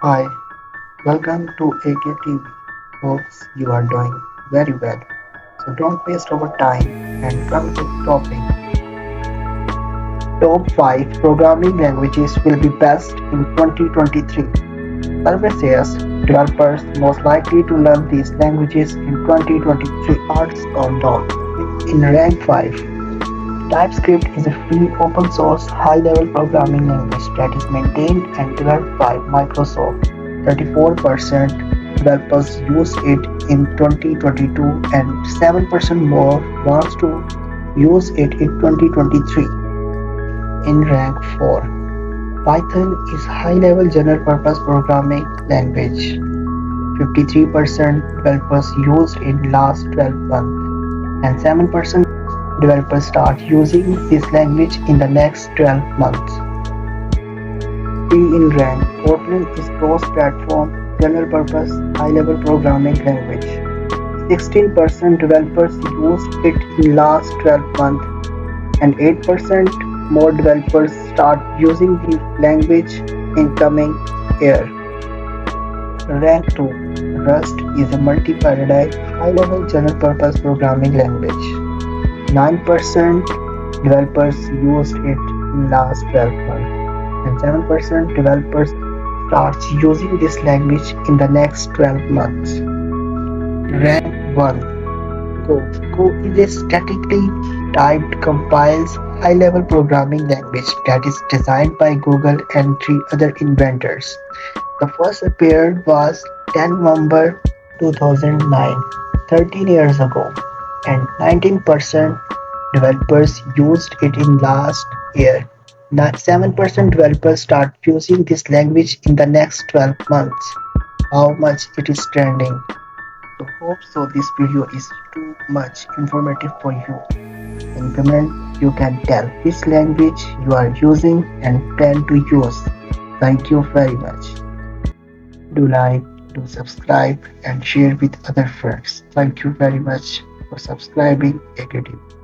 Hi, welcome to AKTV. Hopes you are doing very well. So don't waste our time and come to the topic. Top 5 programming languages will be best in 2023. Survey says developers most likely to learn these languages in 2023 arts countdown. In rank 5, TypeScript is a free open source high level programming language that is maintained and developed by Microsoft. 34% developers used it in 2022 and 7% more wants to use it in 2023. In rank 4, Python is high level general purpose programming language. 53% developers used in last 12 months and 7% developers start using this language in the next 12 months. 3 in rank, Kotlin is cross-platform, general-purpose, high-level programming language. 16% developers used it in last 12 months and 8% more developers start using the language in coming year. Rank 2, Rust is a multi-paradigm, high-level general-purpose programming language. 9% developers used it in last 12 months and 7% developers starts using this language in the next 12 months. Rank 1, Go. Go is a statically typed compiles high-level programming language that is designed by Google and 3 other inventors. The first appeared was 10 November 2009, 13 years ago, and 19% developers used it in last year. 7% developers start using this language in the next 12 months. How much it is trending? So hope so this video is too much informative for you. In comment you can tell which language you are using and plan to use. Thank you very much. Do like, do subscribe and share with other friends. Thank you very much for subscribing AKTV.